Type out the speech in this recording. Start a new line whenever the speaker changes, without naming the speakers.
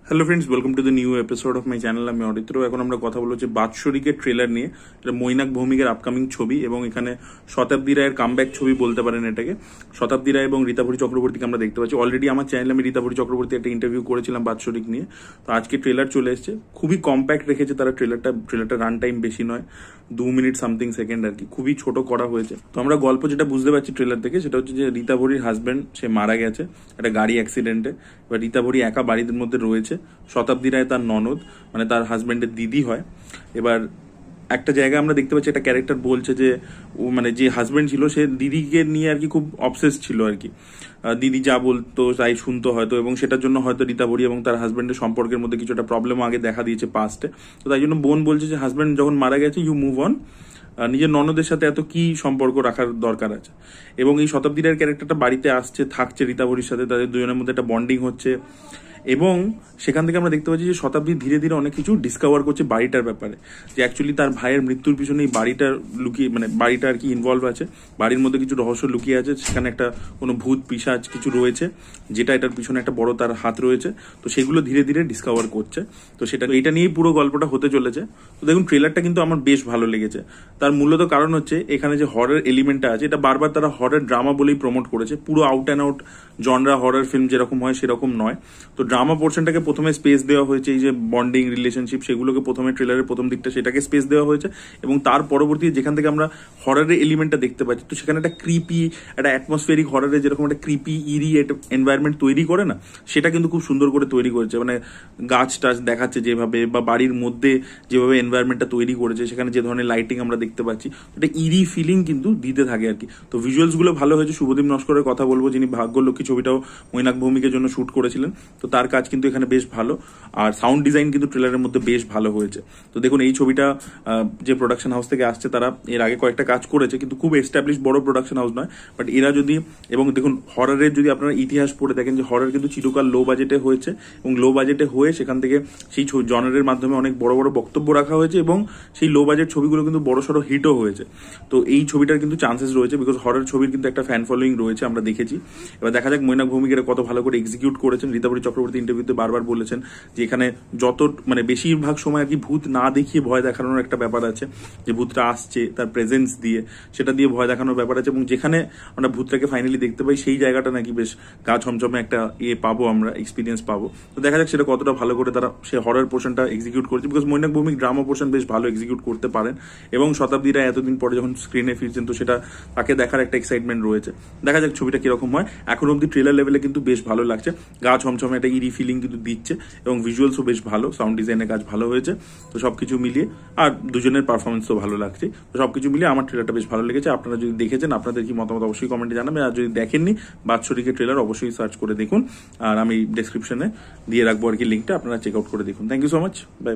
Hello friends, welcome to the new episode of my channel. আমি অরিত্র। এখন আমরা কথা বলবো যে বাৎসরিকের ট্রেলার নিয়ে। এটা মৈনাক ভৌমিকের আপকামিং ছবি এবং এখানে শতাব্দী রায়ের কামব্যাক ছবি বলতে পারেন এটাকে। শতাব্দী রায় এবং রীতাভরি চক্রবর্তীকে আমরা দেখতে পাচ্ছি। অলরেডি আমার চ্যানেলে আমি রীতাভরি চক্রবর্তী একটা ইন্টারভিউ করেছিলাম বাৎসরিক নিয়ে। তো আজকে ট্রেলার চলে এসেছে। খুবই কম্প্যাক্ট রেখেছে তারা ট্রেলারটা রান টাইম বেশি নয়, 2 মিনিট সামথিং সেকেন্ড আর কি। খুবই ছোট করা হয়েছে। তো আমরা গল্প যেটা বুঝতে পারছি ট্রেলার থেকে সেটা হচ্ছে যে রীতাভরির হাজবেন্ড সে মারা গেছে একটা গাড়ি অ্যাক্সিডেন্টে। এবার রীতাভরি একা বাড়ির মধ্যে রয়েছে। শতাব্দী রায় তার ননদ, মানে তার হাজবেন্ডের দিদি হয়। এবার একটা জায়গায় আমরা দেখতে পাচ্ছি একটা ক্যারেক্টার বলছে যে ও মানে যে হাজবেন্ড ছিল সে দিদিকে নিয়ে আর কি খুব অবসেস ছিল আর কি। দিদি যা বলতো তাই শুনতো হয়তো, এবং সেটার জন্য হয়তো রীতাভরি এবং তার হাজবেন্ডের সম্পর্কের মধ্যে কিছু একটা প্রবলেম আগে দেখা দিয়েছে পাস্টে। তো তাই জন্য বোন বলছে যে হাজবেন্ড যখন মারা গেছে ইউ মুভ অন, নিজের ননদের সাথে এত কি সম্পর্ক রাখার দরকার আছে। এবং এই শতাব্দী রায়ের ক্যারেক্টারটা বাড়িতে আসছে, থাকছে রীতাভরির সাথে, তাদের দুজনের মধ্যে একটা বন্ডিং হচ্ছে। এবং সেখান থেকে আমরা দেখতে পাচ্ছি যে শতাব্দী ধীরে ধীরে অনেক কিছু ডিসকভার করছে বাড়িটার ব্যাপারে, যে অ্যাকচুয়ালি তার ভাইয়ের মৃত্যুর পিছনে এই বাড়িটার লুকিয়ে মানে বাড়িটা আর কি ইনভলভ আছে। বাড়ির মধ্যে কিছু রহস্য লুকিয়ে আছে, সেখানে একটা কোনো ভূত পিশাচ কিছু রয়েছে, যেটা এটার পিছনে একটা বড় তার হাত রয়েছে। তো সেগুলো ধীরে ধীরে ডিসকভার করছে। তো এটা নিয়েই পুরো গল্পটা হতে চলেছে। তো দেখুন ট্রেলারটা কিন্তু আমার বেশ ভালো লেগেছে। তার মূলত কারণ হচ্ছে এখানে যে হরর এলিমেন্টটা আছে, এটা বারবার তারা হরর ড্রামা বলেই প্রমোট করেছে। পুরো out and out genre horror film যেরকম হয় সেরকম নয়। তো ড্রামা পোর্শনটাকে প্রথমে স্পেস দেওয়া হয়েছে, এই যে বন্ডিং রিলেশনশিপ সেগুলোকে প্রথমে ট্রেলারের প্রথম দিকটা সেটাকে স্পেস দেওয়া হয়েছে। এবং তার পরবর্তী যেখান থেকে আমরা হররের এলিমেন্টটা দেখতে পাচ্ছি, তো সেখানে একটা ক্রিপি, একটা অ্যাটমসফিয়ারিক হররে যেরকম একটা ক্রিপি ইরি একটা এনভায়রনমেন্ট তৈরি করে না, সেটা কিন্তু খুব সুন্দর করে তৈরি করেছে। মানে গাছ টাছ দেখাচ্ছে যেভাবে, বা বাড়ির মধ্যে যেভাবে এনভায়রনমেন্টটা তৈরি করেছে, সেখানে যে ধরনের লাইটিং আমরা দেখতে পাচ্ছি, একটা ইরি ফিলিং কিন্তু দিতে থাকে আর কি। তো ভিজুয়ালস গুলো ভালো হয়েছে। শুভদীপ নস্করের কথা বলবো, যিনি ভাগ্যলক্ষ্মী ছবিটাও মৈনাক ভৌমিকের জন্য শুট করেছিলেন। তো তার কাজ কিন্তু এখানে বেশ ভালো। আর সাউন্ড ডিজাইন কিন্তু ট্রেলারের মধ্যে বেশ ভালো হয়েছে। তো দেখুন এই ছবিটা যে প্রোডাকশন হাউস থেকে আসছে, তারা এর আগে কয়েকটা কাজ করেছে, কিন্তু খুব এস্টাবলিশ বড় প্রোডাকশন হাউস নয়। বাট এরা যদি, এবং দেখুন হররের যদি আপনারা ইতিহাস পড়ে দেখেন যে হরর কিন্তু চিরকাল লো বাজেটে হয়েছে, এবং লো বাজেটে হয়ে সেখান থেকে সেই জনারের মাধ্যমে অনেক বড় বড় বক্তব্য রাখা হয়েছে, এবং সেই লো বাজেট ছবিগুলো কিন্তু বড় সড়ো হিটও হয়েছে। তো এই ছবিটার কিন্তু চান্সেস রয়েছে, বিকজ হরর ছবির কিন্তু একটা ফ্যান ফলোয়িং রয়েছে, আমরা দেখেছি। এবার দেখা যাক মৈনাক ভৌমিকের কত ভালো করে এক্সিকিউট করেছেন। রীতাভরি চক্রবর্তী ইন্টারভিউতে বারবার বলেছেন যে এখানে যত মানে বেশিরভাগ সময় আর কি ভূত না দেখিয়ে ভয় দেখানোর একটা ব্যাপার আছে, যে ভূতটা আসছে তার প্রেজেন্স দিয়ে, সেটা দিয়ে ভয় দেখানোর ব্যাপার আছে। এবং যেখানে আমরা ভূতটাকে ফাইনালি দেখতে পাই সেই জায়গাটা নাকি বেশ গা ছমছমে একটা পাবো, আমরা এক্সপিরিয়েন্স পাবো। তো দেখা যাক সেটা কতটা ভালো করে তারা সে হরর পোর্শনটা এক্সিকিউট করেছে, because Mainak Bhowmik drama portion বেশ ভালো এক্সিকিউট করতে পারেন। এবং শতাব্দী রায় এতদিন পরে যখন স্ক্রিনে ফিরছেন, তো সেটা তাকে দেখার একটা এক্সাইটমেন্ট রয়েছে। দেখা যাক ছবিটা কিরকম হয়। এখন অব্দি ট্রেলার লেভেলে কিন্তু বেশ ভালো লাগছে, গা ছমছমে একটা ইরি ফিলিং কিন্তু দিচ্ছে, এবং ভিজুয়ালসও বেশ ভালো, সাউন্ড ডিজাইনের কাজ ভালো হয়েছে। তো সবকিছু মিলিয়ে, আর দুজনের পারফরমেন্সও ভালো লাগছে। তো সবকিছু মিলিয়ে আমার ট্রেলারটা বেশ ভালো লেগেছে। আপনারা যদি দেখেছেন, আপনাদের কি মতামত অবশ্যই কমেন্টে জানাবেন। আর যদি দেখেননি বাৎসরিকের ট্রেলার, অবশ্যই সার্চ করে দেখুন। আর আমি ডেসক্রিপশনে দিয়ে রাখবো আর কি লিঙ্কটা, আপনারা চেক আউট করে দেখুন। Thank you so much, by.